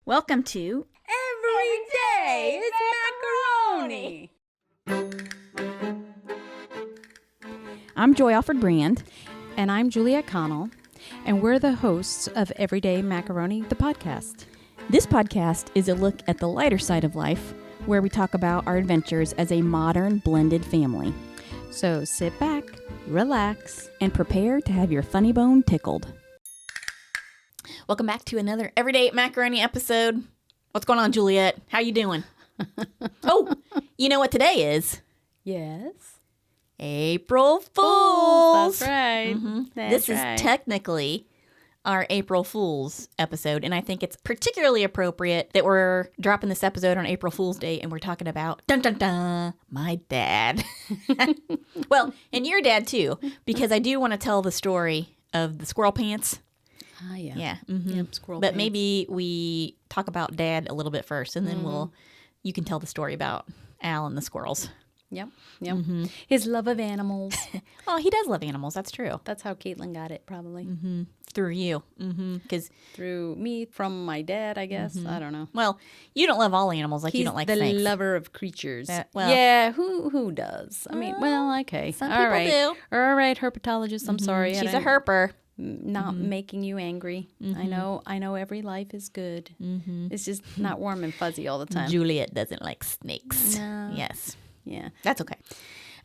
Welcome to Every Day is Macaroni. I'm Joy Alford Brand. And I'm Juliette Connell, and we're the hosts of Everyday Macaroni, the podcast. This podcast is a look at the lighter side of life, where we talk about our adventures as a modern blended family. So sit back, relax, and prepare to have your funny bone tickled. Welcome back to another Everyday Macaroni episode. What's going on, Juliette? How you doing? Oh, you know what today is? Yes. April Fools. That's right. Mm-hmm. That's this is technically our April Fool's episode, and I think it's particularly appropriate that we're dropping this episode on April Fool's Day, and we're talking about, dun dun dun, my dad. Well, and your dad too, because I do want to tell the story of the squirrel pants. Ah, yeah. Yeah. Mm-hmm. Yep, squirrel but pants. maybe we talk about Dad a little bit first, and then you can tell the story about Al and the squirrels. Yep. Mm-hmm. His love of animals. Oh, he does love animals. That's true. That's how Caitlin got it, probably. Mm-hmm. Through you. Because through me, from my dad, I guess. I don't know. Well, you don't love all animals like He's you don't like the snakes. lover of creatures. Well, yeah, who does? I mean, well, okay. Some all people right. do. All right, herpetologist, I'm sorry. She's a herper. Not making you angry. I know every life is good. It's just not warm and fuzzy all the time. Juliet doesn't like snakes. No. Yes. Yeah. That's okay.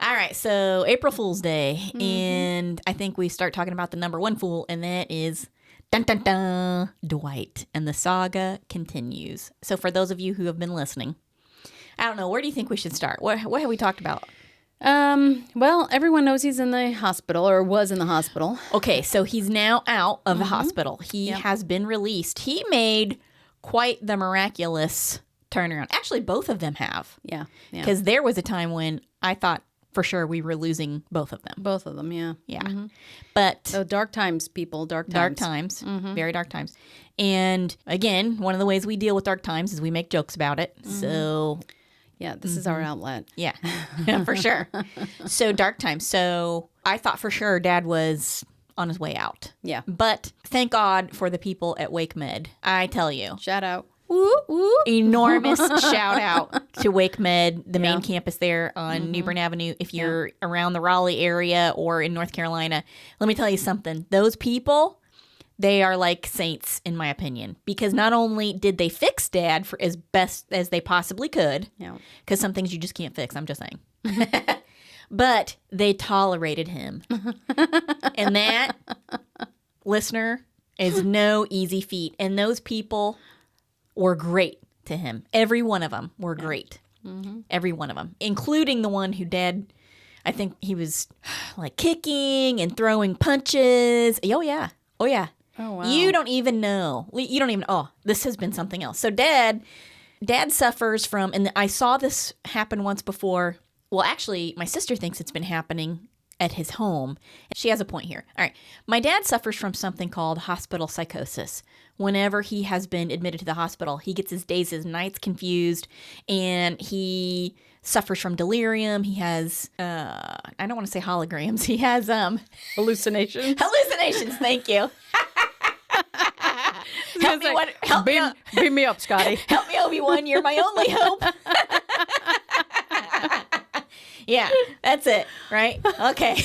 All right. So April Fool's Day. And I think we start talking about the number one fool, and that is dun dun dun, Dwight. And the saga continues. So for those of you who have been listening, I don't know, where do you think we should start? What have we talked about? Well, everyone knows he's in the hospital, or was in the hospital. Okay, so he's now out of the hospital. He has been released. He made quite the miraculous turnaround. Actually, both of them have. Yeah. Because there was a time when I thought for sure we were losing both of them. Both of them, yeah. Yeah. But So dark times, people, dark times. Very dark times. And again, one of the ways we deal with dark times is we make jokes about it. So Yeah, this is our outlet. yeah, for sure. So dark times. So I thought for sure Dad was on his way out. Yeah. But thank God for the people at Wake Med. I tell you. Shout out. Woo, woo. Enormous shout out to Wake Med, the main campus there on New Bern Avenue. If you're around the Raleigh area or in North Carolina, let me tell you something. Those people, they are like saints, in my opinion, because not only did they fix Dad for as best as they possibly could, because some things you just can't fix, I'm just saying, but they tolerated him. And that, listener, is no easy feat. And those people were great to him. Every one of them were great. Every one of them, including the one who Dad, I think he was like kicking and throwing punches. Oh, yeah. Oh, yeah. Oh, wow. You don't even know. Oh, this has been something else. So Dad suffers from, and I saw this happen once before. Well, actually, my sister thinks it's been happening at his home. She has a point here. All right. My dad suffers from something called hospital psychosis. Whenever he has been admitted to the hospital, he gets his days and nights confused, and he suffers from delirium. He has, I don't want to say holograms. He has Hallucinations. hallucinations. Thank you. Beam me up, Scotty. Help me, Obi-Wan. You're my only hope. Yeah, that's it, right? Okay.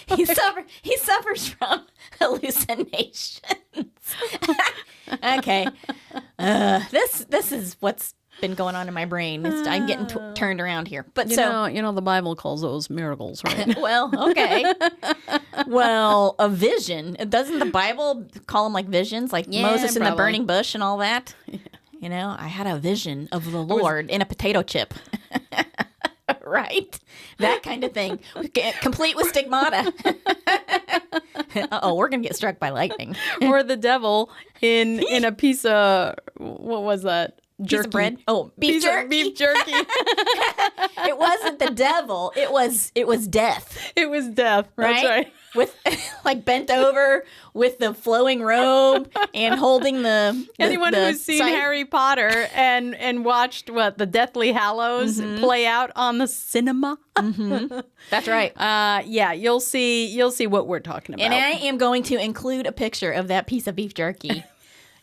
He suffers from hallucinations. Okay. This is what's been going on in my brain. I'm getting turned around here. But You know, the Bible calls those miracles, right? well, okay. Well, a vision. Doesn't the Bible call them like visions, like Moses in the burning bush and all that? Yeah. You know, I had a vision of the Lord in a potato chip. Right? That kind of thing. Complete with stigmata. Uh-oh, we're going to get struck by lightning. Or the devil in a piece of, what was that? Jerky. Piece of bread? Oh, beef jerky. Beef jerky. It wasn't the devil. It was death. It was death. Right? That's right. With like bent over with the flowing robe and holding the anyone who's seen Harry Potter and watched the Deathly Hallows play out on the cinema. That's right. Yeah, you'll see what we're talking about. And I am going to include a picture of that piece of beef jerky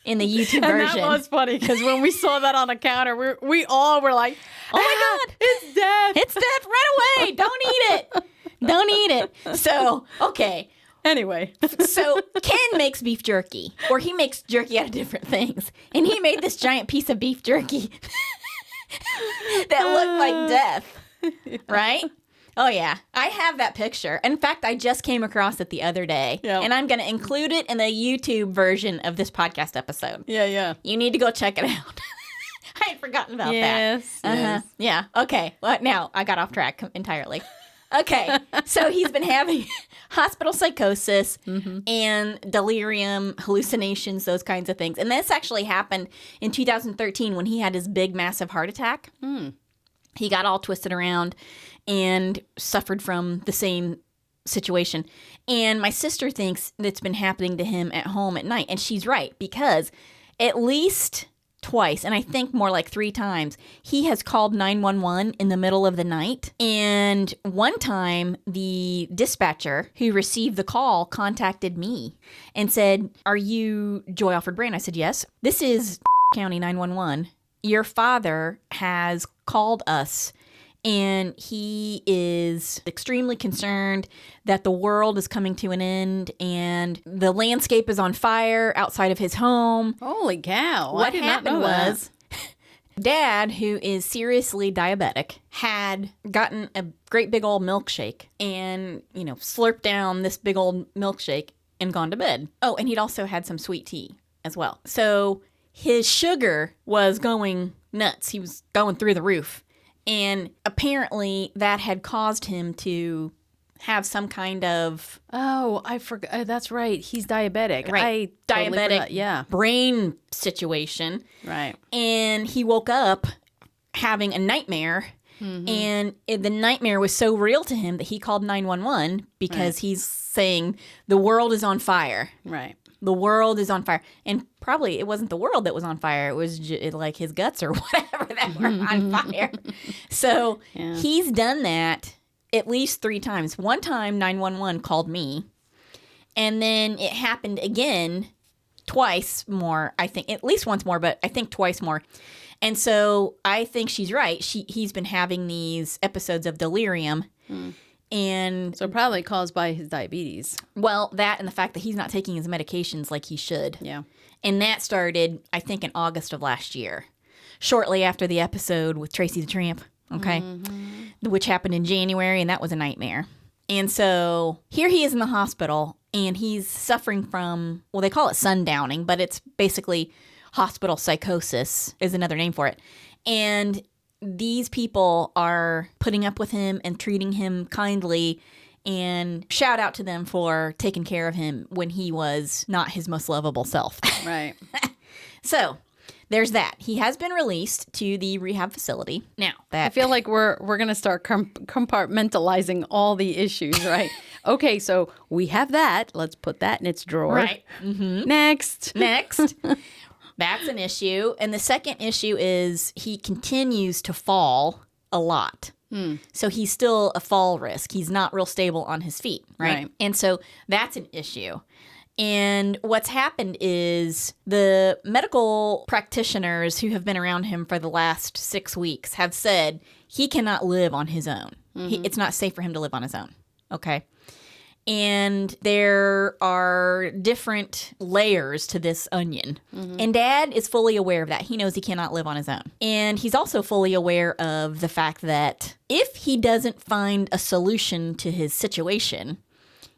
in the YouTube And version. that was funny because when we saw that on the counter, we all were like, oh my God, it's death. it's death right away. Don't eat it. Don't eat it. So, okay. Anyway. So Ken makes beef jerky, or he makes jerky out of different things. And he made this giant piece of beef jerky that looked like death, right? Oh, yeah. I have that picture. In fact, I just came across it the other day. Yep. And I'm going to include it in the YouTube version of this podcast episode. Yeah. You need to go check it out. I had forgotten about that. Yes. Yeah. Okay. Well, now I got off track entirely. Okay. So he's been having hospital psychosis and delirium, hallucinations, those kinds of things. And this actually happened in 2013 when he had his big, massive heart attack. He got all twisted around and suffered from the same situation. And my sister thinks it's been happening to him at home at night. And she's right, because at least twice, and I think more like 3 times, he has called 911 in the middle of the night. And one time, the dispatcher who received the call contacted me and said, "Are you Joy Alfred Brand?" I said, "Yes." "This is County 911. Your father has called us, and he is extremely concerned that the world is coming to an end and the landscape is on fire outside of his home." Holy cow. What I did not know happened that. was Dad, who is seriously diabetic, had gotten a great big old milkshake and, slurped down this big old milkshake and gone to bed. Oh, and he'd also had some sweet tea as well. So his sugar was going nuts. He was going through the roof. And apparently that had caused him to have some kind of... Oh, I forgot. That's right. He's diabetic. Right. I totally diabetic forgot. Yeah. brain situation. Right. And he woke up having a nightmare. And the nightmare was so real to him that he called 911 because he's saying the world is on fire. Right. The world is on fire. And probably it wasn't the world that was on fire. It was like his guts or whatever that were on fire. So he's done that at least 3 times. One time 911 called me. And then it happened again twice more, I think. At least once more, but I think twice more. And so I think she's right. He's been having these episodes of delirium. And So probably caused by his diabetes. well, that and the fact that he's not taking his medications like he should. Yeah. And that started, I think, in August of last year, shortly after the episode with Tracy the Tramp, okay, which happened in January, and that was a nightmare. And so here he is in the hospital, and he's suffering from, well, they call it sundowning, but it's basically hospital psychosis is another name for it. And these people are putting up with him and treating him kindly, and shout out to them for taking care of him when he was not his most lovable self. Right. So there's that. He has been released to the rehab facility. Now, I feel like we're going to start compartmentalizing all the issues, right? Okay, so we have that. Let's put that in its drawer. Right. Next. Next. That's an issue. And the second issue is he continues to fall a lot. So he's still a fall risk. He's not real stable on his feet, right? And so that's an issue. And what's happened is the medical practitioners who have been around him for the last 6 weeks have said he cannot live on his own. It's not safe for him to live on his own, okay? And there are different layers to this onion. And Dad is fully aware of that. He knows he cannot live on his own. And he's also fully aware of the fact that if he doesn't find a solution to his situation,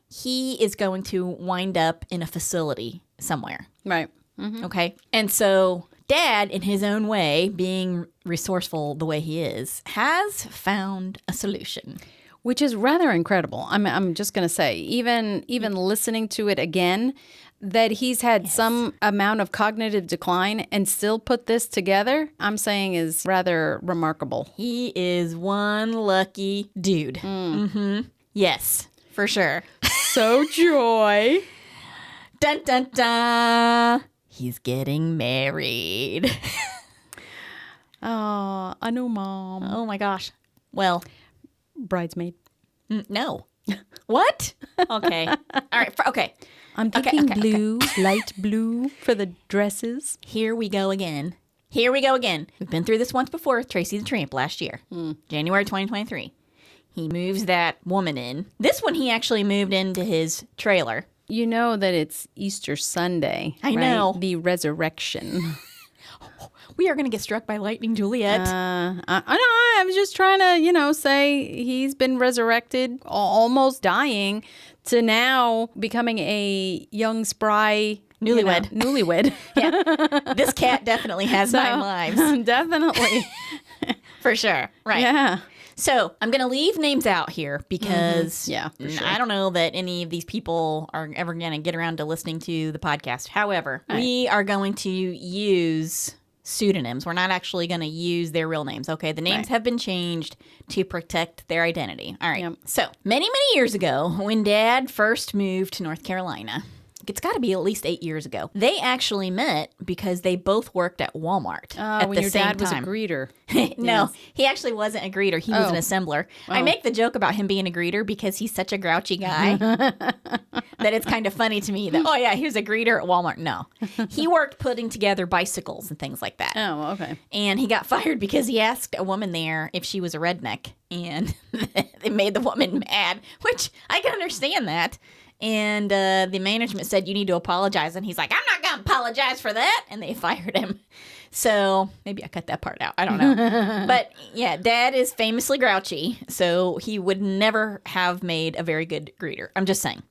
he is going to wind up in a facility somewhere. Right. Okay? And so Dad, in his own way, being resourceful the way he is, has found a solution. Which is rather incredible. I'm just going to say, even listening to it again, that he's had some amount of cognitive decline and still put this together, I'm saying is rather remarkable. He is one lucky dude. Yes, for sure. So Joy. Dun, dun, dun. He's getting married. Oh, I know, Mom. Oh, my gosh. Well, Bridesmaid. no. What? Okay. All right. Okay. I'm thinking blue, light blue for the dresses. Here we go again. We've been through this once before with Tracy the Tramp last year, January 2023. He moves that woman in. This one, he actually moved into his trailer. You know that it's Easter Sunday. I know. The resurrection. We are going to get struck by lightning, Juliet. I was just trying to, say he's been resurrected, almost dying, to now becoming a young, spry Newlywed. Newlywed. Yeah. This cat definitely has 9 lives. Definitely. For sure. Right. Yeah. So I'm going to leave names out here because for sure. I don't know that any of these people are ever going to get around to listening to the podcast. However, we are going to use pseudonyms. We're not actually going to use their real names. Okay. The names have been changed to protect their identity. All right. Yep. So many years ago, when Dad first moved to North Carolina, it's got to be at least 8 years ago, they actually met because they both worked at Walmart at when the your same dad was a time. greeter. No, he actually wasn't a greeter. He was an assembler. I make the joke about him being a greeter because he's such a grouchy guy that it's kind of funny to me that, he was a greeter at Walmart. No, he worked putting together bicycles and things like that. Oh, okay. And he got fired because he asked a woman there if she was a redneck, and it made the woman mad, which I can understand that. And the management said, you need to apologize. And he's like, I'm not going to apologize for that. And they fired him. So maybe I cut that part out. I don't know. But yeah, Dad is famously grouchy. So he would never have made a very good greeter. I'm just saying.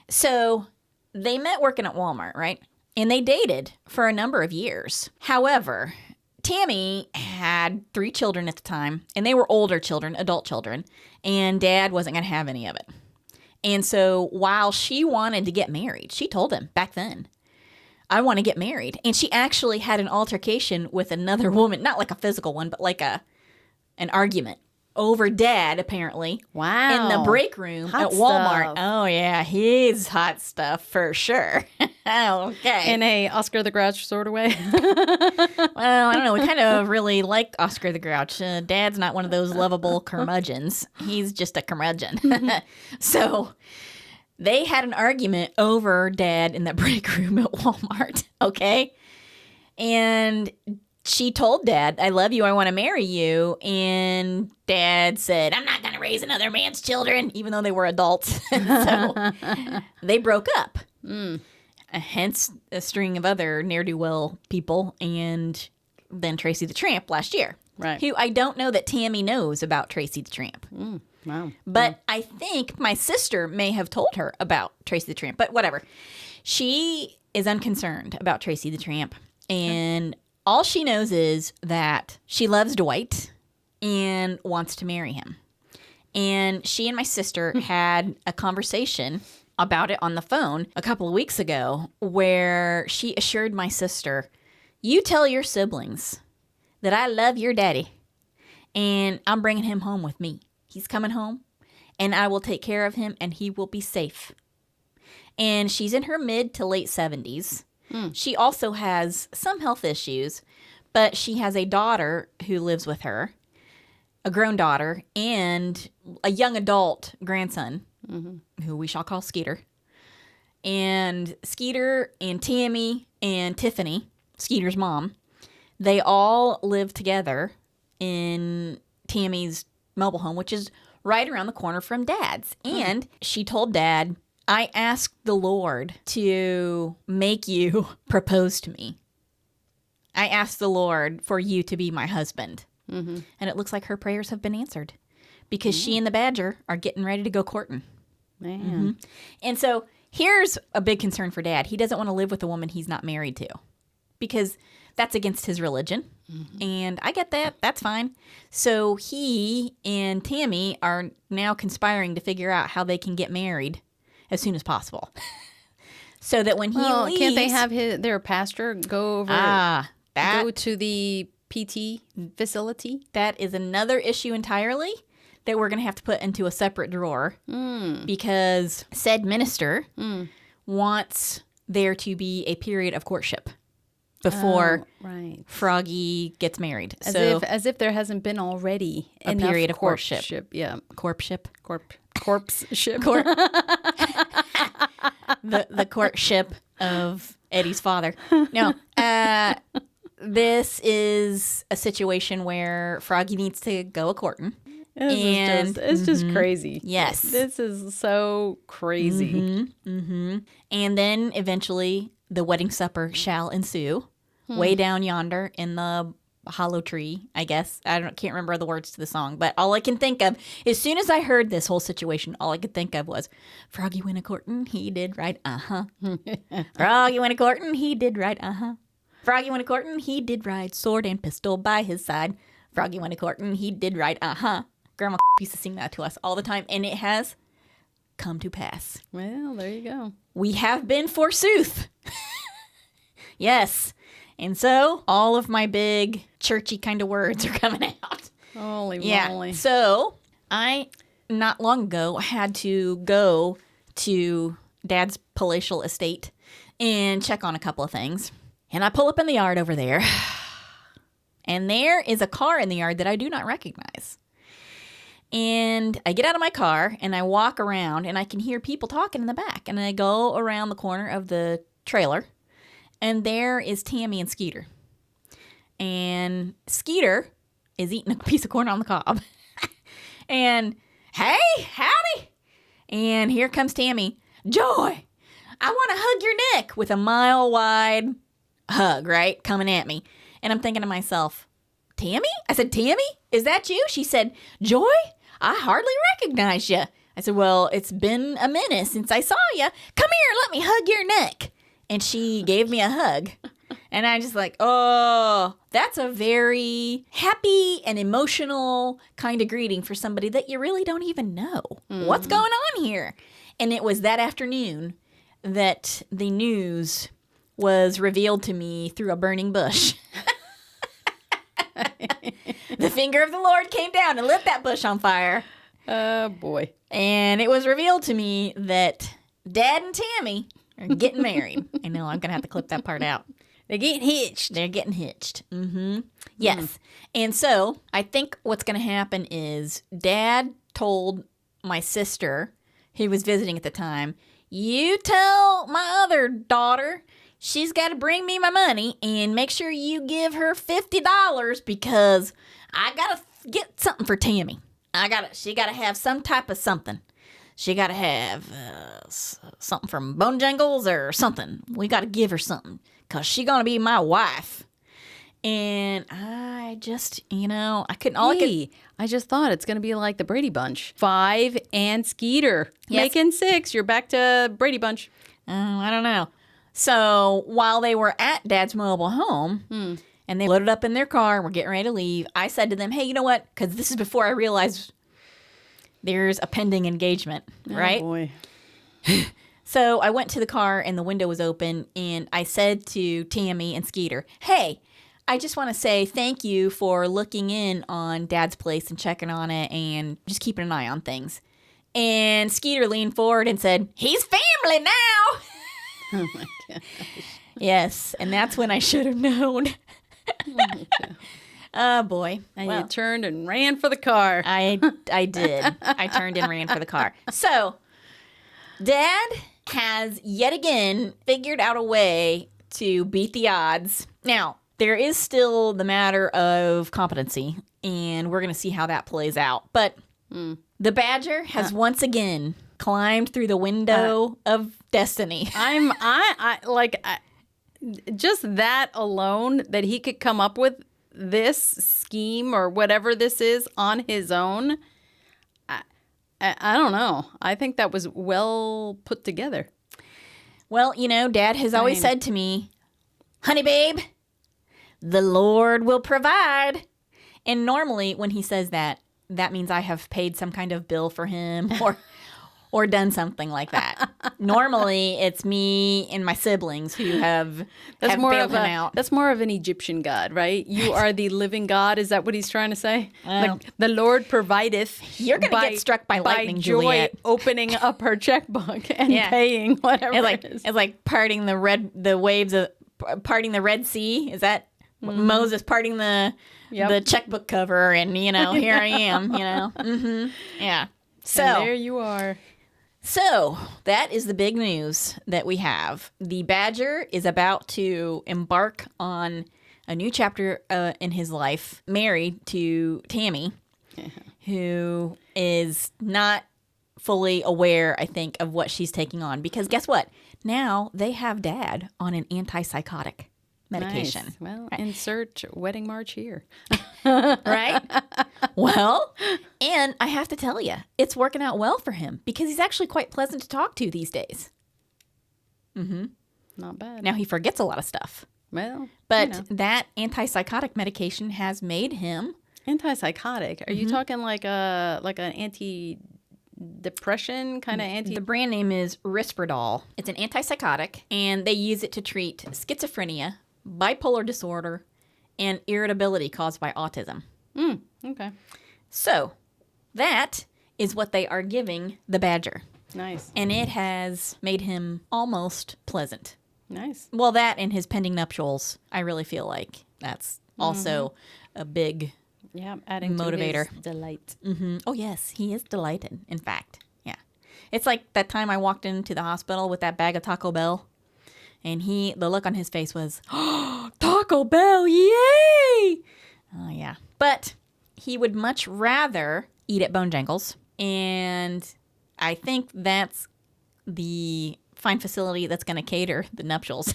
So they met working at Walmart, right? And they dated for a number of years. However, Tammy had 3 children at the time. And they were older children, adult children. And Dad wasn't going to have any of it. And so while she wanted to get married, she told him back then, I want to get married. And she actually had an altercation with another woman, not like a physical one, but like an argument over Dad, apparently. Wow. In the break room Hot at Walmart. stuff. Oh, yeah. He's hot stuff for sure. Okay. In a Oscar the Grouch sort of way. Well, I don't know. We kind of really like Oscar the Grouch. Dad's not one of those lovable curmudgeons. He's just a curmudgeon. So they had an argument over Dad in the break room at Walmart. Okay. And she told Dad, I love you. I want to marry you. And Dad said, I'm not going to raise another man's children, even though they were adults. So they broke up. Hence a string of other ne'er-do-well people, and then Tracy the Tramp last year. Right. Who I don't know that Tammy knows about Tracy the Tramp. Wow. But I think my sister may have told her about Tracy the Tramp. But whatever. She is unconcerned about Tracy the Tramp. And all she knows is that she loves Dwight and wants to marry him. And she and my sister had a conversation about it on the phone a couple of weeks ago, where she assured my sister, you tell your siblings that I love your daddy and I'm bringing him home with me. He's coming home and I will take care of him and he will be safe. And she's in her mid to late 70s. She also has some health issues, but she has a daughter who lives with her, a grown daughter, and a young adult grandson, who we shall call Skeeter. And Skeeter and Tammy and Tiffany, Skeeter's mom, they all live together in Tammy's mobile home, which is right around the corner from Dad's. And she told Dad, I asked the Lord to make you propose to me. I asked the Lord for you to be my husband. And it looks like her prayers have been answered because she and the Badger are getting ready to go courting. Man. And so here's a big concern for Dad. He doesn't want to live with a woman he's not married to because that's against his religion. And I get that. That's fine. So he and Tammy are now conspiring to figure out how they can get married as soon as possible. So that when he leaves... Can't they have their pastor go over, go to the PT facility? That is another issue entirely that we're going to have to put into a separate drawer because said minister wants there to be a period of courtship before Froggy gets married. As if there hasn't been already a period of courtship. Yeah. Corpship. Corpse ship. the courtship of Eddie's father. No, this is a situation where Froggy needs to go a-courting. It's just crazy. Yes. This is so crazy. And then eventually the wedding supper shall ensue way down yonder in the hollow tree, I guess. Can't remember the words to the song, but all I can think of, as soon as I heard this whole situation, all I could think of was, Froggy went a-courting, he did right, Froggy went a-courting, he did right, Froggy went a-courting, he did right, sword and pistol by his side. Froggy went a-courting, he did right, Grandma used to sing that to us all the time, and it has come to pass. Well, there you go. We have been forsooth. Yes. And so all of my big churchy kind of words are coming out. Holy moly. So I, not long ago, had to go to Dad's palatial estate and check on a couple of things. And I pull up in the yard over there. And there is a car in the yard that I do not recognize. And I get out of my car and I walk around and I can hear people talking in the back. And I go around the corner of the trailer and there is Tammy and Skeeter. And Skeeter is eating a piece of corn on the cob. And, hey, howdy. And here comes Tammy. Joy, I want to hug your neck, with a mile-wide hug, right, coming at me. And I'm thinking to myself, Tammy? I said, Tammy, is that you? She said, Joy, I hardly recognize you. I said, well, it's been a minute since I saw you. Come here, let me hug your neck. And she gave me a hug. And I just like, oh, that's a very happy and emotional kind of greeting for somebody that you really don't even know. What's going on here? And it was that afternoon that the news was revealed to me through a burning bush. The finger of the Lord came down and lit that bush on fire. Oh, boy. And it was revealed to me that Dad and Tammy are getting married. I know, I'm going to have to clip that part out. They're getting hitched. They're getting hitched. Yes. And so I think what's going to happen is Dad told my sister, who was visiting at the time, you tell my other daughter she's got to bring me my money and make sure you give her $50 because I got to get something for Tammy. She got to have some type of something. She got to have something from Bojangles or something. We got to give her something because she going to be my wife. And I just, I couldn't. I just thought it's going to be like the Brady Bunch. 5 and Skeeter. Yes. Making 6. You're back to Brady Bunch. I don't know. So while they were at Dad's mobile home and they loaded up in their car and were getting ready to leave, I said to them, hey, you know what? Because this is before I realized there's a pending engagement, right? Oh, boy. So I went to the car and the window was open and I said to Tammy and Skeeter, hey, I just want to say thank you for looking in on Dad's place and checking on it and just keeping an eye on things. And Skeeter leaned forward and said, he's family now. Oh, my gosh. Yes, and that's when I should have known. Oh, boy. And you turned and ran for the car. I did. I turned and ran for the car. So, Dad has yet again figured out a way to beat the odds. Now, there is still the matter of competency, and we're going to see how that plays out. But the Badger has once again climbed through the window of destiny. Just that alone, that he could come up with this scheme or whatever this is on his own. I don't know. I think that was well put together. Well, Dad has always said to me, honey, babe, the Lord will provide. And normally when he says that, that means I have paid some kind of bill for him or done something like that. Normally, it's me and my siblings who have bailed him out. That's more of an Egyptian god, right? You are the living God. Is that what he's trying to say? The Lord providparting You're going to get struck by lightning, by Juliet. Joy opening up her checkbook and paying whatever it is. It's like parting the Red Sea. Is that Moses parting the checkbook cover? And here I am. Yeah. So and there you are. So that is the big news that we have. The badger is about to embark on a new chapter in his life, married to Tammy, who is not fully aware, I think, of what she's taking on. Because guess what? Now they have Dad on an antipsychotic medication. Nice. Well, insert wedding march here. Right? Well, and I have to tell you, it's working out well for him because he's actually quite pleasant to talk to these days. Not bad. Now he forgets a lot of stuff. Well, But that antipsychotic medication has made him... Antipsychotic? Are you talking like an anti-depression kind of The brand name is Risperdal. It's an antipsychotic, and they use it to treat schizophrenia, bipolar disorder, and irritability caused by autism. Okay. So that is what they are giving the badger. Nice. And it has made him almost pleasant. Nice. Well, that and his pending nuptials, I really feel like that's also a big adding motivator. to his delight. Oh, yes, he is delighted, in fact. Yeah. It's like that time I walked into the hospital with that bag of Taco Bell, and the look on his face was, oh, Taco Bell, yay! Oh, yeah. But he would much rather eat at Bojangles, and I think that's the fine facility that's going to cater the nuptials.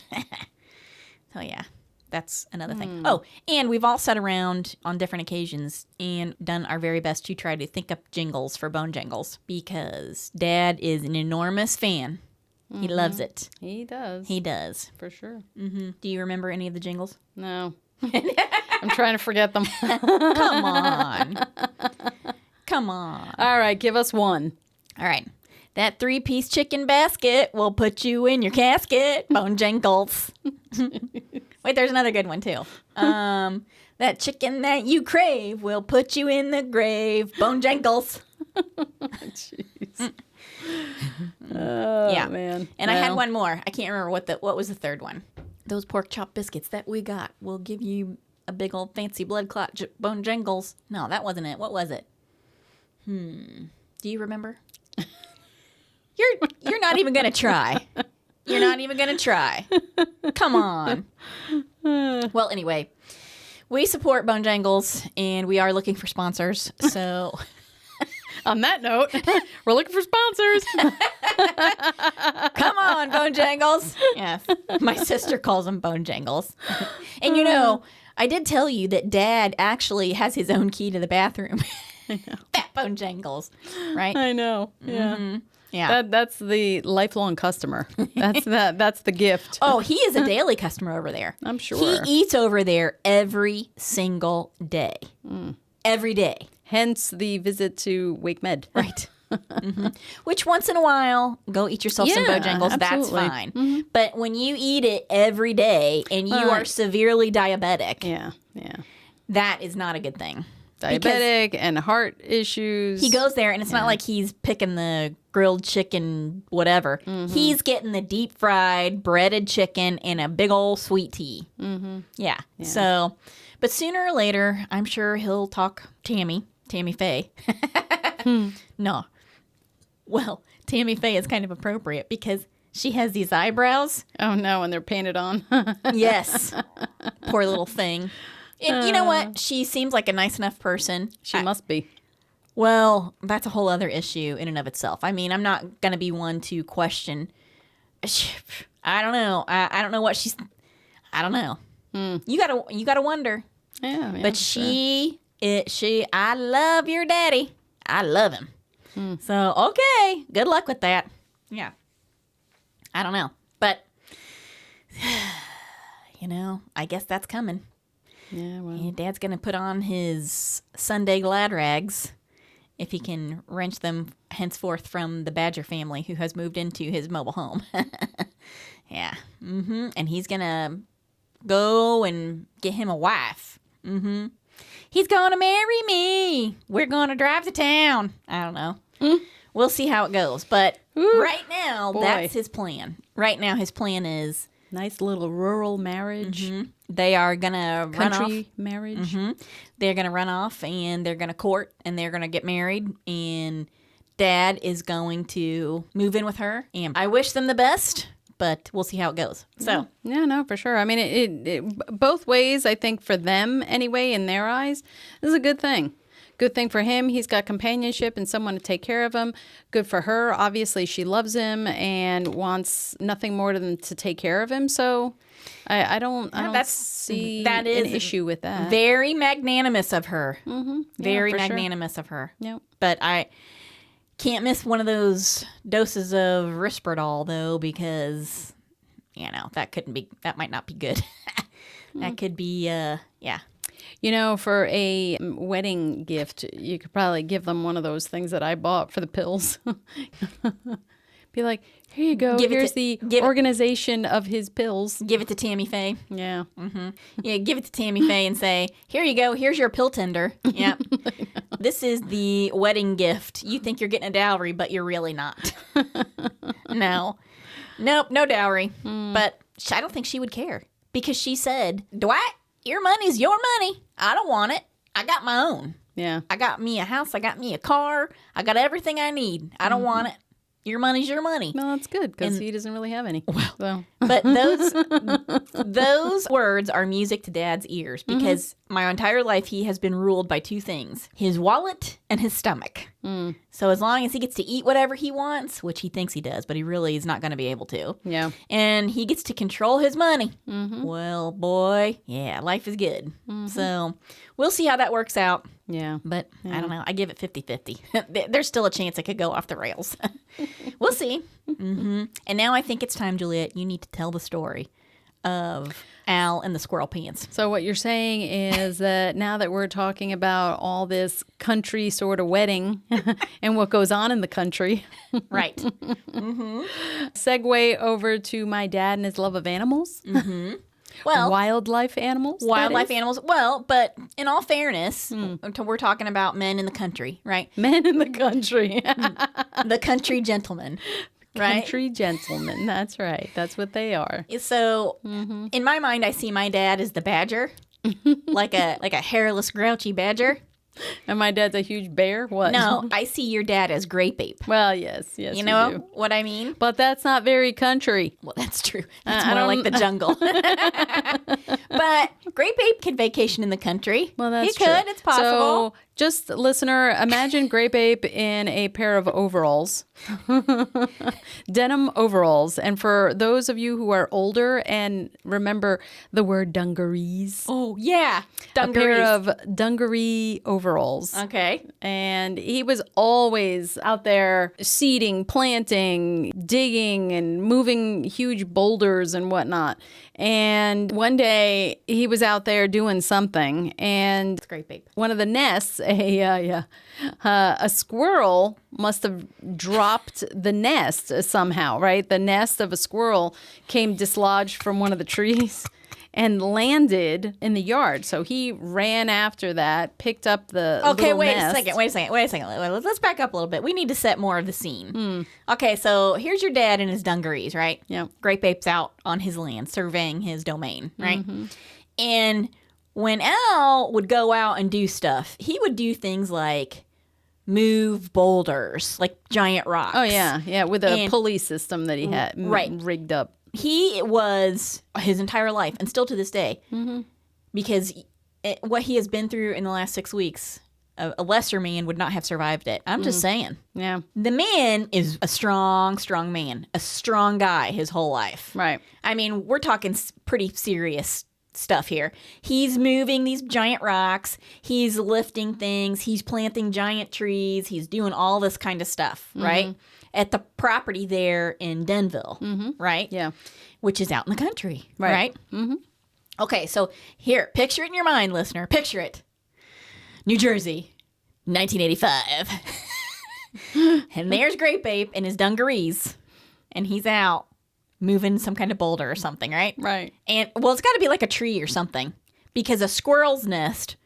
So, yeah. That's another thing. Oh, and we've all sat around on different occasions and done our very best to try to think up jingles for Bojangles because Dad is an enormous fan. He loves it. He does. He does. For sure. Do you remember any of the jingles? No. I'm trying to forget them. Come on. Come on. All right, give us one. All right. That 3-piece chicken basket will put you in your casket. Bojangles. Wait, there's another good one, too. That chicken that you crave will put you in the grave. Bojangles. Jeez. Oh, Yeah. man. And I had one more. I can't remember what was the third one. Those pork chop biscuits that we got will give you a big old fancy blood clot Bojangles. No, that wasn't it. What was it? Do you remember? You're not even going to try. You're not even going to try. Come on. Well, anyway, we support Bojangles, and we are looking for sponsors. So, on that note, we're looking for sponsors. come on, Bojangles. Yes, my sister calls them Bojangles. And you know, I did tell you that Dad actually has his own key to the bathroom. That Bojangles, right? I know. Yeah. Yeah. That's the lifelong customer. That's the gift. Oh, he is a daily customer over there. I'm sure. He eats over there every single day. Every day. Hence the visit to Wake Med. Right. Which once in a while, go eat yourself some Bojangles. Absolutely. That's fine. But when you eat it every day and you are severely diabetic, that is not a good thing. Diabetic and heart issues. He goes there, and it's not like he's picking the grilled chicken, whatever. He's getting the deep fried, breaded chicken and a big old sweet tea. Yeah. So, but sooner or later, I'm sure he'll talk Tammy Faye. No. Well, Tammy Faye is kind of appropriate because she has these eyebrows. Oh, no, and they're painted on. Yes. Poor little thing. And you know what? She seems like a nice enough person. She must be. Well, that's a whole other issue in and of itself. I mean, I'm not going to be one to question. I don't know. I don't know what she's. I don't know. You gotta wonder. Yeah. But she. I love your daddy. I love him. So okay, good luck with that. Yeah. I don't know, but you know, I guess that's coming. Yeah, well. And Dad's going to put on his Sunday glad rags if he can wrench them henceforth from the Badger family who has moved into his mobile home. Yeah. And he's going to go and get him a wife. He's going to marry me. We're going to drive to town. I don't know. We'll see how it goes. But right now, that's his plan. Right now, his plan is... Nice little rural marriage. They are going to run off. Country marriage. They're going to run off and they're going to court and they're going to get married. And Dad is going to move in with her, and I wish them the best, but we'll see how it goes. So Yeah, no, for sure. I mean, it both ways, I think, for them anyway, in their eyes, this is a good thing. Good thing for him. He's got companionship and someone to take care of him. Good for her. Obviously, she loves him and wants nothing more than to take care of him. So I don't see an issue with that. Very magnanimous of her. Very magnanimous of her. Yep. But I can't miss one of those doses of Risperdal, though, because, that might not be good. That could be, For a wedding gift, you could probably give them one of those things that I bought for the pills. Be like, here you go. Here's the organization of his pills. Give it to Tammy Faye. Yeah. Yeah, give it to Tammy Faye and say, here you go. Here's your pill tender. Yeah. This is the wedding gift. You think you're getting a dowry, but you're really not. No. Nope, no dowry. But I don't think she would care because she said, Dwight, your money's your money. I don't want it. I got my own. Yeah. I got me a house. I got me a car. I got everything I need. I don't want it. Your money's your money. No, that's good because he doesn't really have any. Well, so. But those words are music to Dad's ears because my entire life he has been ruled by two things: his wallet and his stomach. So as long as he gets to eat whatever he wants, which he thinks he does, but he really is not going to be able to. Yeah. And he gets to control his money. Well, boy, yeah, life is good. So we'll see how that works out. Yeah. But I don't know. I give it 50-50. There's still a chance it could go off the rails. We'll see. And now I think it's time, Juliet, you need to tell the story of Al and the squirrel pants. So what you're saying is that now that we're talking about all this country sort of wedding and what goes on in the country. Right. Segue over to my dad and his love of animals. Well, wildlife animals? Wildlife animals. Well, but in all fairness, we're talking about men in the country, right? Men in the country. The country gentlemen. Right? Country gentlemen. That's right. That's what they are. So in my mind, I see my dad as the badger, like a hairless, grouchy badger. And my dad's a huge bear? What? No, I see your dad as Grape Ape. Well, yes. You know what I mean? But that's not very country. Well, that's true. That's more like the jungle. But Grape Ape can vacation in the country. Well, that's true. He could. It's possible. So, just listener, imagine Grape Ape in a pair of overalls. Denim overalls. And for those of you who are older and remember the word dungarees. Oh, yeah. Dungarees. A pair of dungaree overalls. Okay. And he was always out there seeding, planting, digging, and moving huge boulders and whatnot. And one day he was out there doing something, and it's Grape Ape. One of the nests, a squirrel must have dropped the nest somehow, right? The nest of a squirrel came dislodged from one of the trees and landed in the yard. So he ran after that, picked up the little nest. Wait a second. Let's back up a little bit. We need to set more of the scene. Okay, so here's your dad in his dungarees, right? Yeah. Grape Ape's out on his land, surveying his domain, right? And when Al would go out and do stuff, he would do things like move boulders, like giant rocks. Oh, yeah, with a pulley system that he had rigged up. He was his entire life, and still to this day, because what he has been through in the last 6 weeks, a lesser man would not have survived it. I'm just saying. Yeah. The man is a strong man, a strong guy his whole life. Right. I mean, we're talking pretty serious stuff here. He's moving these giant rocks. He's lifting things. He's planting giant trees. He's doing all this kind of stuff, right? At the property there in Denville, right? Yeah. Which is out in the country, right? Okay, so here, picture it in your mind, listener. Picture it. New Jersey, 1985. And there's Grape Ape in his dungarees, and he's out moving some kind of boulder or something, right? Right. And, well, it's got to be like a tree or something, because a squirrel's nest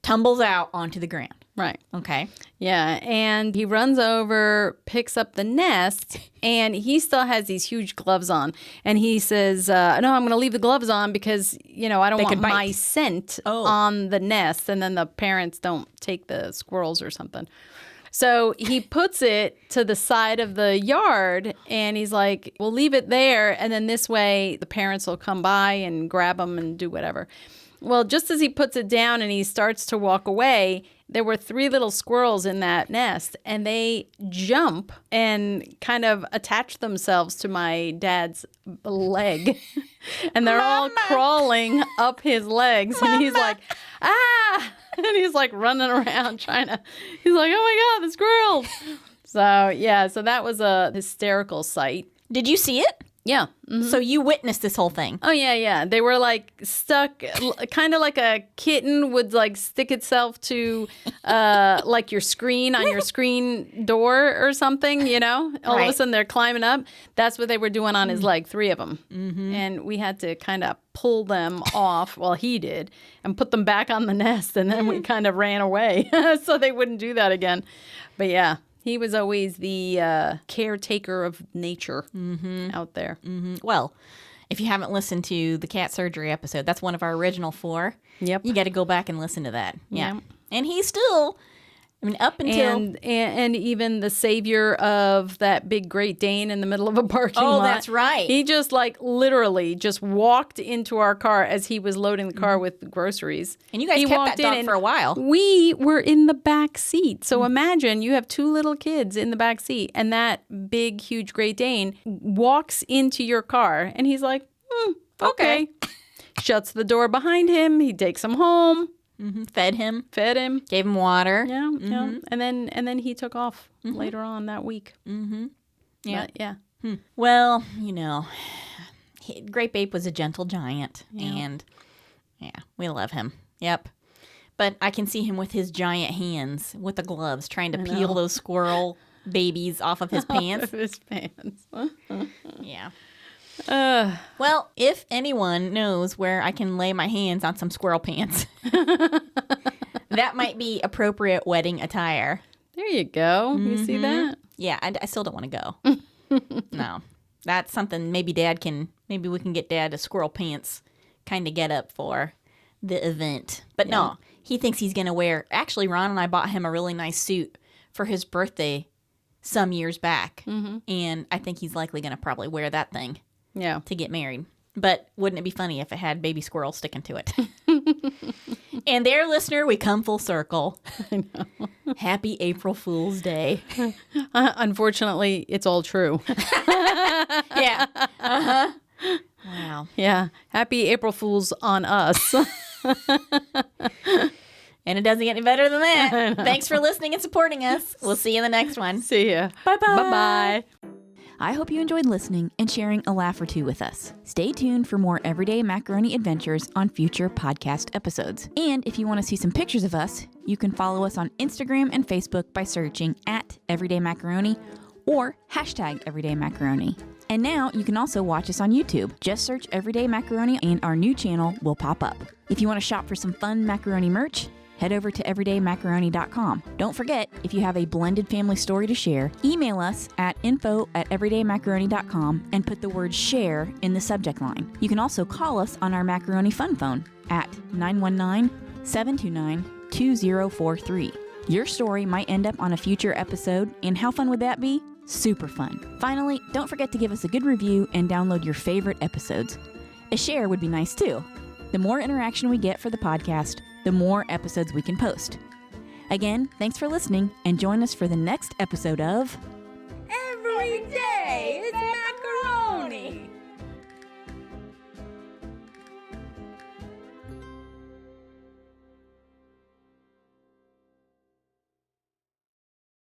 tumbles out onto the ground. Right. Okay. Yeah, and he runs over, picks up the nest, and he still has these huge gloves on. And he says, no, I'm going to leave the gloves on because, I don't want my scent on the nest. And then the parents don't take the squirrels or something. So he puts it to the side of the yard and he's like, we'll leave it there. And then this way the parents will come by and grab them and do whatever. Well, just as he puts it down and he starts to walk away, there were 3 little squirrels in that nest, and they jump and kind of attach themselves to my dad's leg. And they're all crawling up his legs. And he's like, ah! And he's like running around he's like, oh my God, the squirrels. So, yeah, so that was a hysterical sight. Did you see it? Yeah. Mm-hmm. So you witnessed this whole thing. Oh, yeah. They were like stuck, kind of like a kitten would like stick itself to like your screen on your screen door or something, you know? All of a sudden they're climbing up. That's what they were doing on his leg, 3 of them. Mm-hmm. And we had to kind of pull them off, well, he did, and put them back on the nest. And then we kind of ran away so they wouldn't do that again. But yeah. He was always the caretaker of nature out there. Mm-hmm. Well, if you haven't listened to the cat surgery episode, that's one of our original 4. Yep. You got to go back and listen to that. Yeah. Yep. And he's still, I mean, up until... And even the savior of that big Great Dane in the middle of a parking lot. Oh, that's right. He just like literally just walked into our car as he was loading the car with groceries. And you guys kept that dog for a while. We were in the back seat. So imagine you have 2 little kids in the back seat and that big, huge Great Dane walks into your car and he's like, okay. Shuts the door behind him. He takes him home. Mm-hmm. Fed him, gave him water. Yeah, and then he took off later on that week. Mm-hmm. Yeah, but, yeah. Well, you know, Great Babe was a gentle giant, and we love him. Yep, but I can see him with his giant hands, with the gloves, trying to peel those squirrel babies off of his pants. Off of his pants. Yeah. Well, if anyone knows where I can lay my hands on some squirrel pants, that might be appropriate wedding attire. There you go. You see that? Yeah, I still don't want to go. No, that's something maybe we can get Dad a squirrel pants kind of get up for the event. But no, he thinks he's going to wear, actually Ron and I bought him a really nice suit for his birthday some years back. And I think he's likely going to probably wear that thing. Yeah. To get married. But wouldn't it be funny if it had baby squirrel sticking to it? And there, listener, we come full circle. I know. Happy April Fool's Day. Unfortunately, it's all true. Yeah. Uh-huh. Wow. Yeah. Happy April Fools on us. And it doesn't get any better than that. Thanks for listening and supporting us. We'll see you in the next one. See ya. Bye-bye. Bye-bye. I hope you enjoyed listening and sharing a laugh or 2 with us. Stay tuned for more Everyday Macaroni adventures on future podcast episodes. And if you want to see some pictures of us, you can follow us on Instagram and Facebook by searching @EverydayMacaroni or #EverydayMacaroni. And now you can also watch us on YouTube. Just search Everyday Macaroni and our new channel will pop up. If you want to shop for some fun macaroni merch, head over to everydaymacaroni.com. Don't forget, if you have a blended family story to share, email us at info@everydaymacaroni.com and put the word share in the subject line. You can also call us on our Macaroni Fun Phone at 919-729-2043. Your story might end up on a future episode, and how fun would that be? Super fun. Finally, don't forget to give us a good review and download your favorite episodes. A share would be nice too. The more interaction we get for the podcast, the more episodes we can post. Again, thanks for listening, and join us for the next episode of